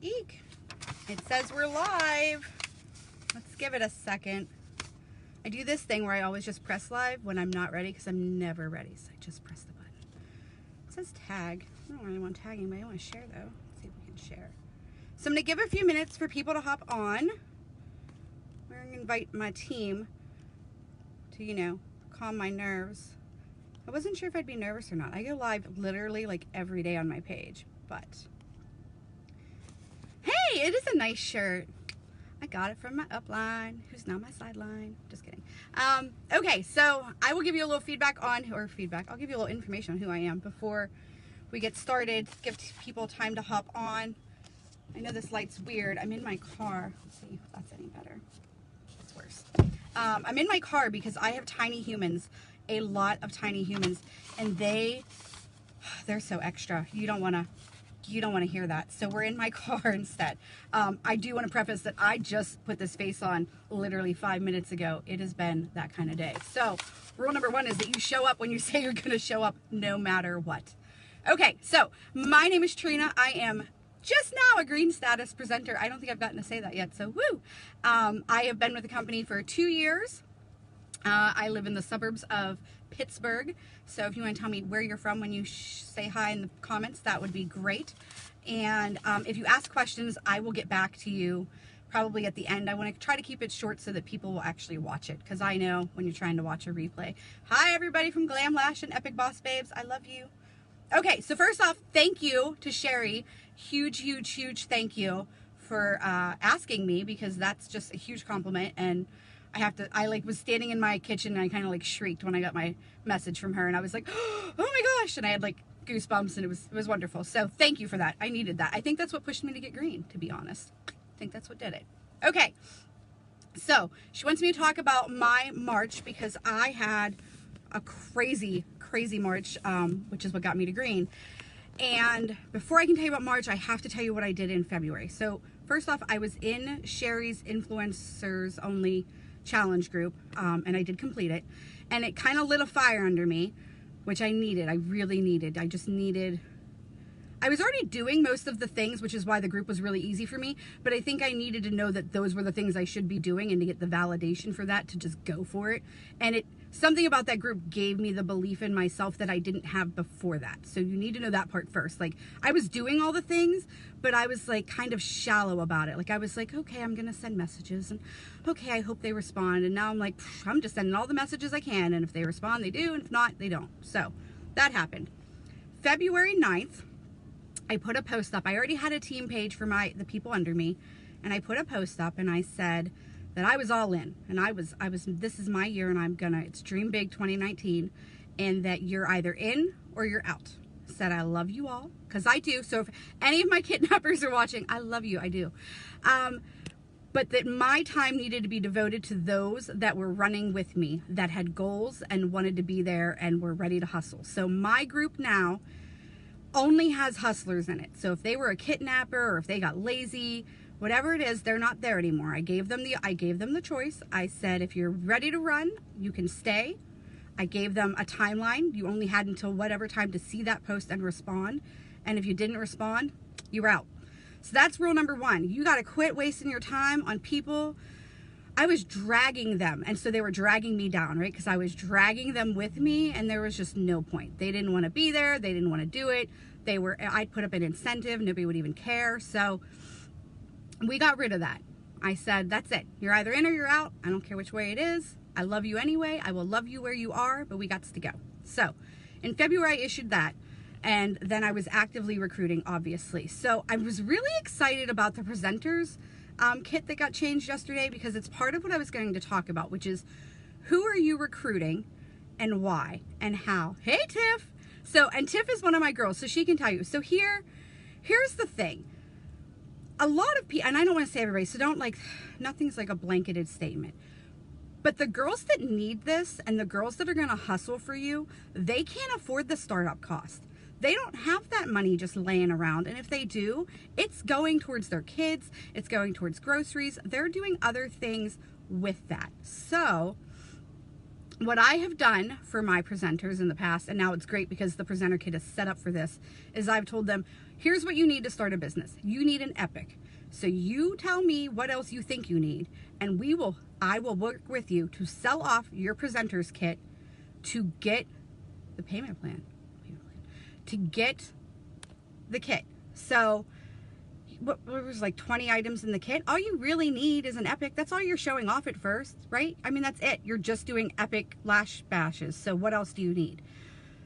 Eek. It says we're live. Let's give it a second. I do this thing where I always just press live when I'm not ready because I'm never ready. So I just press the button. It says tag. I don't really want tagging, but I want to share though. Let's see if we can share. So I'm going to give a few minutes for people to hop on. We're going to invite my team to, you know, calm my nerves. I wasn't sure if I'd be nervous or not. I go live literally like every day on my page, but hey, it is a nice shirt. I got it from my upline, who's now my sideline. Just kidding. Okay, so I will give you a little feedback on, I'll give you a little information on who I am before we get started. Give people time to hop on. I know this light's weird. I'm in my car. Let's see if that's any better. It's worse. I'm in my car because I have tiny humans, a lot of tiny humans, and they're so extra. You don't want to hear that. So we're in my car instead. I do want to preface that I just put this face on literally 5 minutes ago. It has been that kind of day. So rule number one is that you show up when you say you're going to show up no matter what. Okay, so my name is Trina. I am just now a green status presenter. I don't think I've gotten to say that yet, so woo. I have been with the company for 2 years. I live in the suburbs of Pittsburgh, so if you want to tell me where you're from when you say hi in the comments, that would be great. And if you ask questions, I will get back to you probably at the end. I want to try to keep it short so that people will actually watch it, because I know when you're trying to watch a replay. Hi everybody from Glam Lash and Epic Boss Babes, I love you. Okay, so first off, thank you to Sherry. Huge thank you for asking me, because that's just a huge compliment. And I like was standing in my kitchen and I kind of like shrieked when I got my message from her, and I was like, oh my gosh, and I had like goosebumps, and it was wonderful. So thank you for that. I needed that. I think that's what pushed me to get green, to be honest. I think that's what did it. Okay, so she wants me to talk about my March, because I had a crazy March, which is what got me to green. And before I can tell you about March, I have to tell you what I did in February. So first off, I was in Sherry's Influencers Only challenge group, and I did complete it, and it kind of lit a fire under me, which I needed. I really needed. I was already doing most of the things, which is why the group was really easy for me, but I think I needed to know that those were the things I should be doing, and to get the validation for that, to just go for it. And something about that group gave me the belief in myself that I didn't have before that. So you need to know that part first. Like, I was doing all the things, but I was like kind of shallow about it. Like, I was like, okay, I'm gonna send messages, and okay, I hope they respond. And now I'm like, I'm just sending all the messages I can, and if they respond, they do, and if not, they don't. So that happened. February 9th, I put a post up. I already had a team page for the people under me, and I put a post up, and I said that I was all in, and I was this is my year, and it's Dream Big 2019, and that you're either in or you're out. Said I love you all, because I do. So if any of my kidnappers are watching, I love you, I do. But that my time needed to be devoted to those that were running with me, that had goals and wanted to be there and were ready to hustle. So my group now only has hustlers in it. So if they were a kidnapper, or if they got lazy, whatever it is, they're not there anymore. I gave them the choice. I said, if you're ready to run, you can stay. I gave them a timeline. You only had until whatever time to see that post and respond. And if you didn't respond, you were out. So that's rule number one. You got to quit wasting your time on people. I was dragging them, and so they were dragging me down, right? Because I was dragging them with me, and there was just no point. They didn't want to be there. They didn't want to do it. I'd put up an incentive. Nobody would even care. So we got rid of that. I said, that's it. You're either in or you're out. I don't care which way it is. I love you anyway. I will love you where you are, but we got to go. So in February, I issued that. And then I was actively recruiting, obviously. So I was really excited about the presenters kit that got changed yesterday, because it's part of what I was going to talk about, which is who are you recruiting and why and how. Hey, Tiff. And Tiff is one of my girls, so she can tell you. So here's the thing. A lot of people, and I don't want to say everybody, so nothing's like a blanketed statement. But the girls that need this, and the girls that are going to hustle for you, they can't afford the startup cost. They don't have that money just laying around. And if they do, it's going towards their kids. It's going towards groceries. They're doing other things with that. So what I have done for my presenters in the past, and now it's great because the presenter kit is set up for this, is I've told them, here's what you need to start a business. You need an Epic. So you tell me what else you think you need, and I will work with you to sell off your presenter's kit to get the payment plan, to get the kit. So what was like 20 items in the kit? All you really need is an Epic. That's all you're showing off at first, right? I mean, that's it. You're just doing Epic lash bashes. So what else do you need?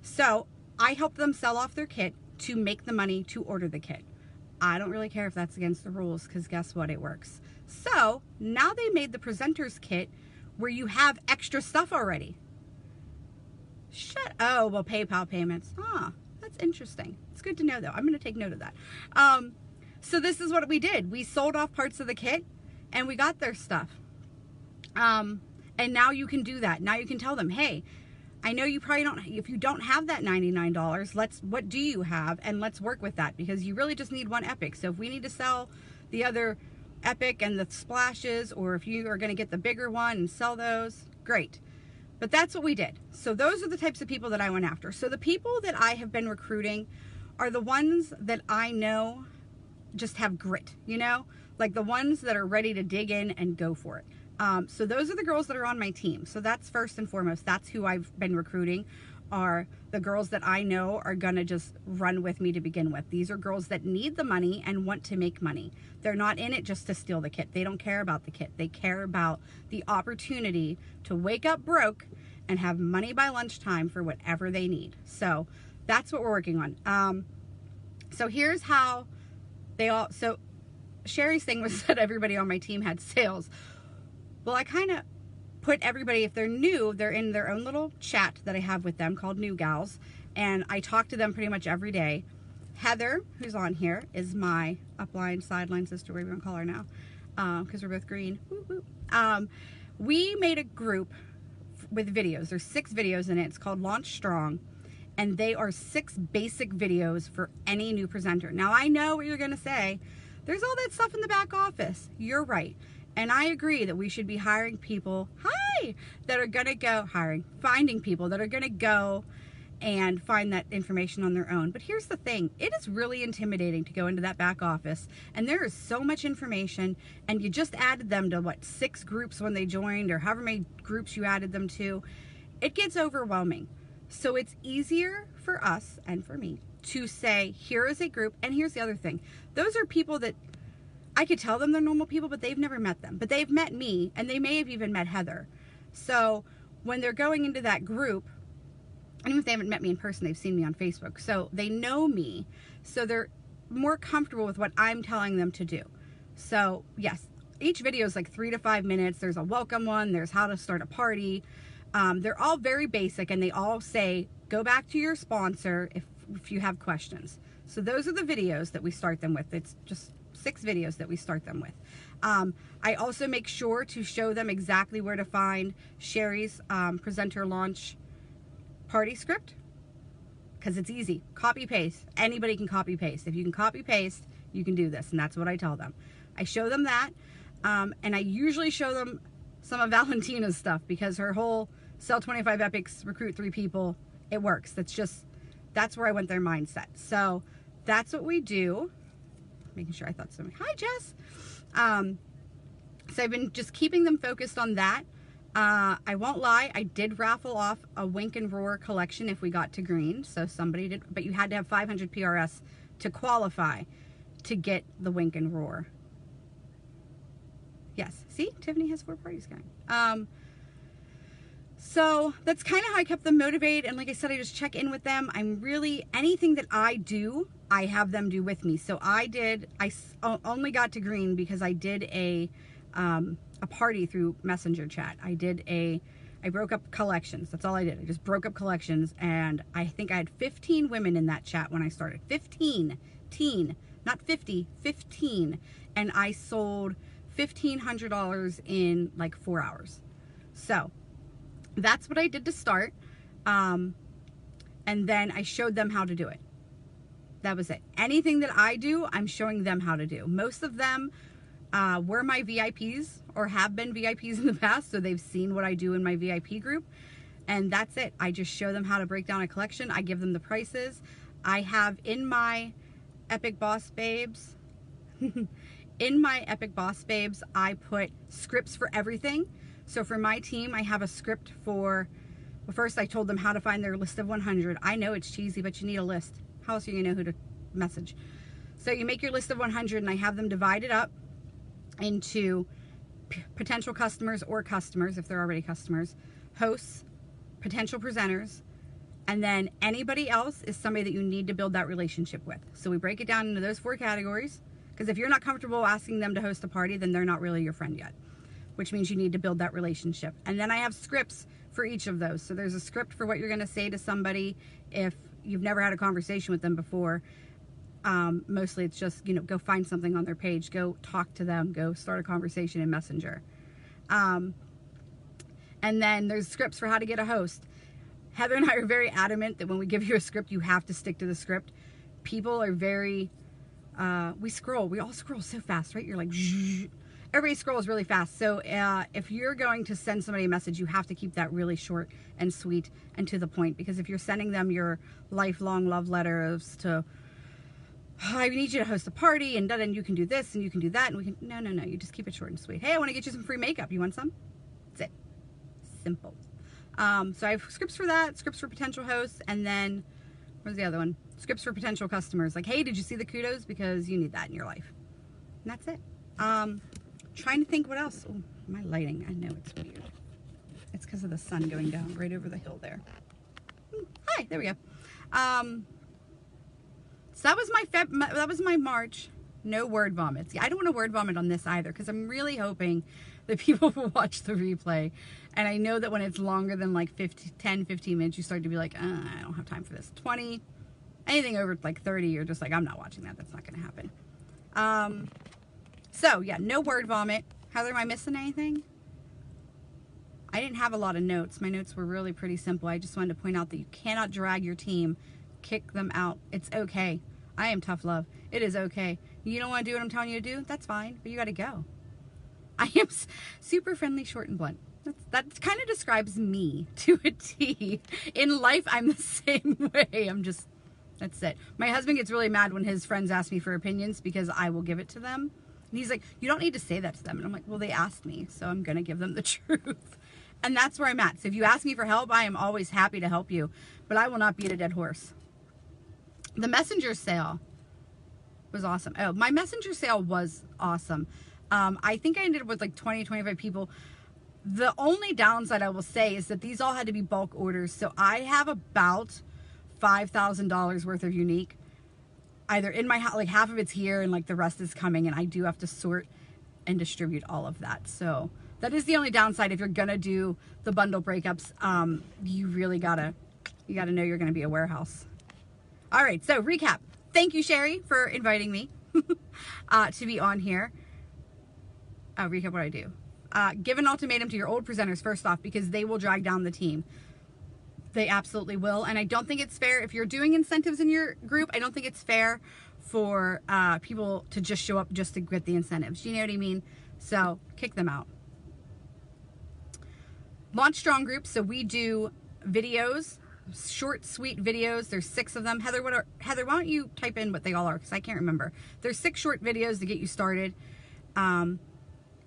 So I help them sell off their kit to make the money to order the kit. I don't really care if that's against the rules, because guess what? It works. So now they made the presenter's kit where you have extra stuff already. Oh, well, PayPal payments. That's interesting. It's good to know, though. I'm going to take note of that. So this is what we did. We sold off parts of the kit and we got their stuff. And now you can do that. Now you can tell them, hey, I know you probably don't, if you don't have that $99, what do you have? And let's work with that, because you really just need one Epic. So if we need to sell the other Epic and the splashes, or if you are going to get the bigger one and sell those, great. But that's what we did. So those are the types of people that I went after. So the people that I have been recruiting are the ones that I know just have grit, you know, like the ones that are ready to dig in and go for it. So those are the girls that are on my team. So that's first and foremost. That's who I've been recruiting, are the girls that I know are gonna just run with me to begin with. These are girls that need the money and want to make money. They're not in it just to steal the kit. They don't care about the kit. They care about the opportunity to wake up broke and have money by lunchtime for whatever they need. So that's what we're working on. So here's how so Sherry's thing was that everybody on my team had sales. Well, I kind of put everybody, if they're new, they're in their own little chat that I have with them called New Gals, and I talk to them pretty much every day. Heather, who's on here, is my upline, sideline sister, whatever you want to call her now, because we're both green. Woo, woo. We made a group with videos. There's 6 videos in it. It's called Launch Strong, and they are 6 basic videos for any new presenter. Now, I know what you're going to say. There's all that stuff in the back office. You're right. And I agree that we should be hiring people, that are going to go, finding people that are going to go and find that information on their own. But here's the thing. It is really intimidating to go into that back office, and there is so much information, and you just added them to, 6 groups when they joined, or however many groups you added them to. It gets overwhelming. So it's easier for us and for me to say, here is a group, and here's the other thing. Those are people that I could tell them they're normal people, but they've never met them. But they've met me, and they may have even met Heather. So when they're going into that group, and even if they haven't met me in person, they've seen me on Facebook. So they know me. So they're more comfortable with what I'm telling them to do. So yes, each video is like 3 to 5 minutes. There's a welcome one. There's how to start a party. They're all very basic, and they all say, go back to your sponsor if you have questions. So those are the videos that we start them with. It's just 6 videos that we start them with. I also make sure to show them exactly where to find Sherry's presenter launch party script, because it's easy. Copy paste. Anybody can copy paste. If you can copy paste, you can do this, and that's what I tell them. I show them that, and I usually show them some of Valentina's stuff, because her whole sell 25 epics, recruit 3 people, it works. That's where I went their mindset. So that's what we do. Making sure I thought something. Hi, Jess. So I've been just keeping them focused on that. I won't lie, I did raffle off a Wink and Roar collection if we got to green. So somebody did, but you had to have 500 PRS to qualify to get the Wink and Roar. Yes, see, Tiffany has 4 parties going. So that's kind of how I kept them motivated. And like I said, I just check in with them. I'm really, anything that I do, I have them do with me. So I only got to green because I did a party through Messenger chat. I broke up collections. That's all I did. I just broke up collections, and I think I had 15 women in that chat when I started. 15, not 50, 15. And I sold $1,500 in like 4 hours. So that's what I did to start. And then I showed them how to do it. That was it. Anything that I do, I'm showing them how to do. Most of them were my VIPs or have been VIPs in the past, so they've seen what I do in my VIP group. And that's it. I just show them how to break down a collection. I give them the prices. I have in my Epic Boss Babes, in my Epic Boss Babes, I put scripts for everything. So for my team, I have a script for, well, first I told them how to find their list of 100. I know it's cheesy, but you need a list. How else are you gonna know who to message? So you make your list of 100, and I have them divided up into potential customers or customers, if they're already customers, hosts, potential presenters, and then anybody else is somebody that you need to build that relationship with. So we break it down into those 4 categories, because if you're not comfortable asking them to host a party, then they're not really your friend yet, which means you need to build that relationship. And then I have scripts for each of those. So there's a script for what you're gonna say to somebody if you've never had a conversation with them before. Mostly it's just, go find something on their page, go talk to them, go start a conversation in Messenger. And then there's scripts for how to get a host. Heather and I are very adamant that when we give you a script, you have to stick to the script. People are very, we all scroll so fast, right? You're like, zzz. Everybody scrolls really fast. So if you're going to send somebody a message, you have to keep that really short and sweet and to the point, because if you're sending them your lifelong love letters to, I need you to host a party, and then you can do this and you can do that, and we can, no, you just keep it short and sweet. Hey, I want to get you some free makeup. You want some? That's it. Simple. So I have scripts for that, scripts for potential hosts, and then, where's the other one? Scripts for potential customers. Like, hey, did you see the kudos? Because you need that in your life. And that's it. Trying to think what else. Oh, my lighting, I know it's weird. It's because of the sun going down right over the hill there. Hi, there we go. So that was my March. No word vomits. Yeah, I don't want to word vomit on this either, because I'm really hoping that people will watch the replay. And I know that when it's longer than like 10, 15 minutes, you start to be like, I don't have time for this. 20, anything over like 30, you're just like, I'm not watching that. That's not going to happen. So yeah, no word vomit. Heather, am I missing anything? I didn't have a lot of notes. My notes were really pretty simple. I just wanted to point out that you cannot drag your team, kick them out. It's okay. I am tough love. It is okay. You don't want to do what I'm telling you to do? That's fine, but you got to go. I am super friendly, short, and blunt. That kind of describes me to a T. In life, I'm the same way. That's it. My husband gets really mad when his friends ask me for opinions because I will give it to them. And he's like, you don't need to say that to them. And I'm like, well, they asked me, so I'm going to give them the truth. And that's where I'm at. So if you ask me for help, I am always happy to help you, but I will not beat a dead horse. The messenger sale was awesome. Oh, my messenger sale was awesome. I think I ended up with like 20, 25 people. The only downside I will say is that these all had to be bulk orders. So I have about $5,000 worth of unique, either in my house, like half of it's here and like the rest is coming, and I do have to sort and distribute all of that. So that is the only downside. If you're gonna do the bundle breakups, you really gotta know you're gonna be a warehouse. All right, so recap. Thank you, Sherry, for inviting me to be on here. Recap what I do. Give an ultimatum to your old presenters first off, because they will drag down the team. They absolutely will. And I don't think it's fair if you're doing incentives in your group. I don't think it's fair for people to just show up just to get the incentives. You know what I mean? So kick them out. Launch strong groups. So we do videos, short, sweet videos. There's 6 of them. Heather, why don't you type in what they all are? Because I can't remember. There's 6 short videos to get you started.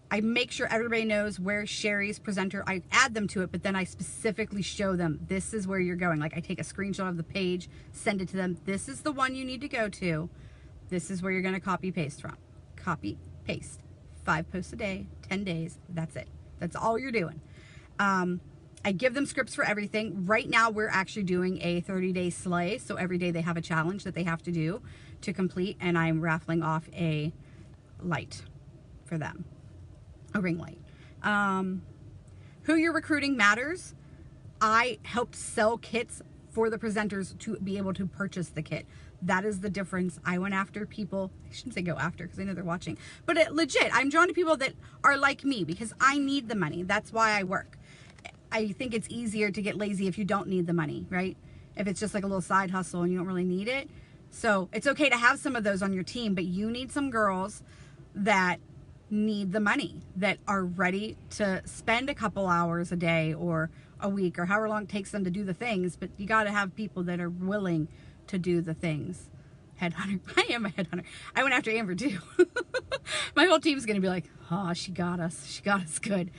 I make sure everybody knows where Sherry's presenter, I add them to it, but then I specifically show them, this is where you're going. Like I take a screenshot of the page, send it to them. This is the one you need to go to. This is where you're going to copy paste from. Copy, paste. 5 posts a day, 10 days. That's it. That's all you're doing. I give them scripts for everything. Right now we're actually doing a 30-day sleigh. So every day they have a challenge that they have to do to complete, and I'm raffling off a light for them. A ring light. Who you're recruiting matters. I helped sell kits for the presenters to be able to purchase the kit. That is the difference. I went after people, I shouldn't say go after because I know they're watching, but legit, I'm drawn to people that are like me because I need the money. That's why I work. I think it's easier to get lazy if you don't need the money, right? If it's just like a little side hustle and you don't really need it. So it's okay to have some of those on your team, but you need some girls that need the money, that are ready to spend a couple hours a day or a week or however long it takes them to do the things, but you got to have people that are willing to do the things. headhunter. I am a headhunter. I went after Amber too. My whole team's going to be like, oh, she got us. She got us good.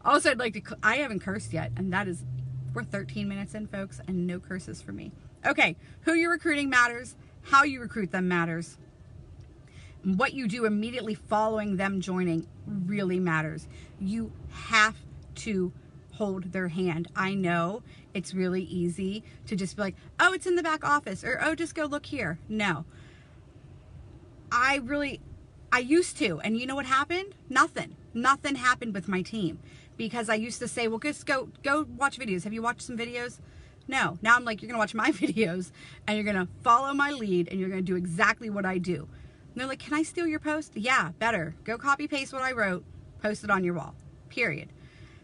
Also, I'd like to, I haven't cursed yet, and that is, we're 13 minutes in, folks, and no curses for me. Okay, who you're recruiting matters. How you recruit them matters. What you do immediately following them joining really matters. You have to hold their hand. I know it's really easy to just be like, oh, it's in the back office, or oh, just go look here. No. I used to, and you know what happened? Nothing happened with my team, because I used to say, well, just go watch videos. Have you watched some videos? No. Now I'm like, you're gonna watch my videos, and you're gonna follow my lead, and you're gonna do exactly what I do. And they're like, can I steal your post? Yeah, better. Go copy paste what I wrote, post it on your wall, period.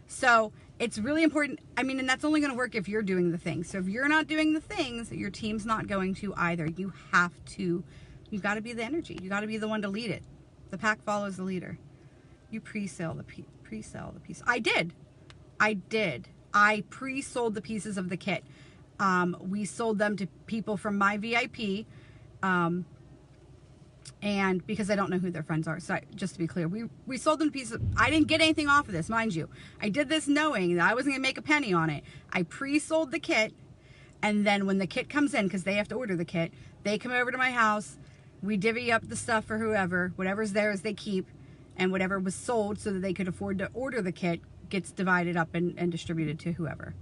So it's really important. I mean, and that's only going to work if you're doing the things. So if you're not doing the things, your team's not going to either. You have to, you've got to be the energy. You got to be the one to lead it. The pack follows the leader. You pre-sell the piece. I did. I pre-sold the pieces of the kit. We sold them to people from my VIP. And because I don't know who their friends are, so just to be clear, we sold them pieces. I didn't get anything off of this, mind you. I did this knowing that I wasn't gonna make a penny on it. I pre-sold the kit, and then when the kit comes in, because they have to order the kit, they come over to my house, we divvy up the stuff for whoever, whatever's theirs they keep, and whatever was sold so that they could afford to order the kit gets divided up and distributed to whoever.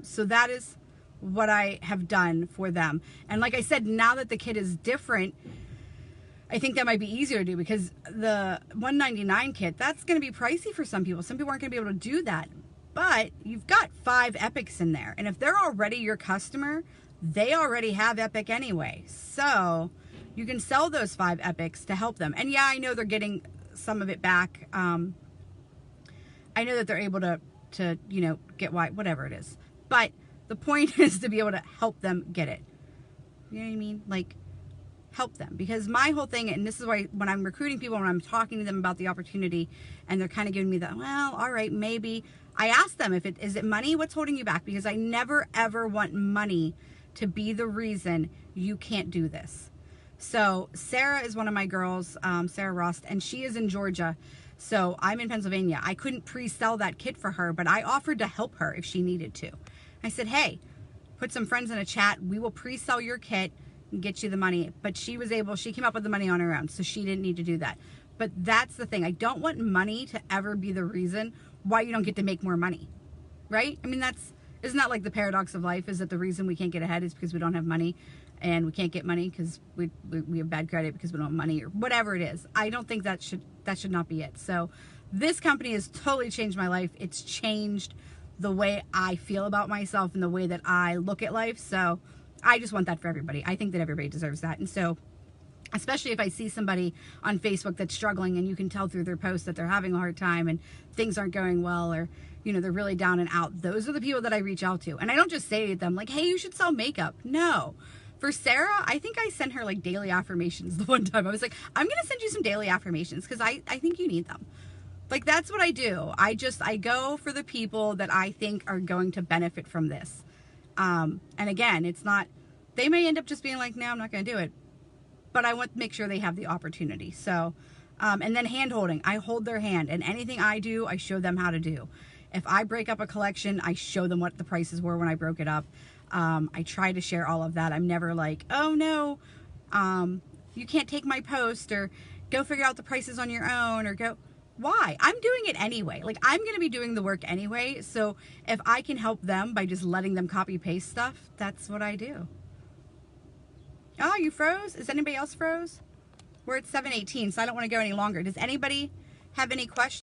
So that is what I have done for them. And like I said, now that the kit is different, I think that might be easier to do, because the $199 kit, that's going to be pricey for some people. Some people aren't going to be able to do that. But you've got 5 epics in there. And if they're already your customer, they already have Epic anyway. So you can sell those 5 epics to help them. And yeah, I know they're getting some of it back. I know that they're able to you know, get whatever it is. But the point is to be able to help them get it. You know what I mean? Like, help them. Because my whole thing, and this is why when I'm recruiting people, when I'm talking to them about the opportunity, and they're kind of giving me that, well, all right, maybe. I ask them, is it money? What's holding you back? Because I never, ever want money to be the reason you can't do this. So Sarah is one of my girls, Sarah Rost, and she is in Georgia. So I'm in Pennsylvania. I couldn't pre-sell that kit for her, but I offered to help her if she needed to. I said, hey, put some friends in a chat. We will pre-sell your kit and get you the money. But she came up with the money on her own, so she didn't need to do that. But that's the thing. I don't want money to ever be the reason why you don't get to make more money, right? I mean, isn't that like the paradox of life, is that the reason we can't get ahead is because we don't have money, and we can't get money because we have bad credit because we don't have money, or whatever it is. I don't think that should not be it. So this company has totally changed my life. It's changed the way I feel about myself and the way that I look at life. So I just want that for everybody. I think that everybody deserves that. And so, especially if I see somebody on Facebook that's struggling, and you can tell through their posts that they're having a hard time and things aren't going well, or, you know, they're really down and out. Those are the people that I reach out to. And I don't just say to them like, hey, you should sell makeup. No. For Sarah, I think I sent her like daily affirmations the one time. I was like, I'm going to send you some daily affirmations because I think you need them. Like, that's what I do. I go for the people that I think are going to benefit from this. And again, it's not, they may end up just being like, no, I'm not going to do it. But I want to make sure they have the opportunity. So, and then hand holding. I hold their hand, and anything I do, I show them how to do. If I break up a collection, I show them what the prices were when I broke it up. I try to share all of that. I'm never like, oh no, you can't take my post, or go figure out the prices on your own, or go, why? I'm doing it anyway. Like, I'm going to be doing the work anyway. So if I can help them by just letting them copy paste stuff, that's what I do. Oh, you froze? Is anybody else froze? We're at 7:18, so I don't want to go any longer. Does anybody have any questions?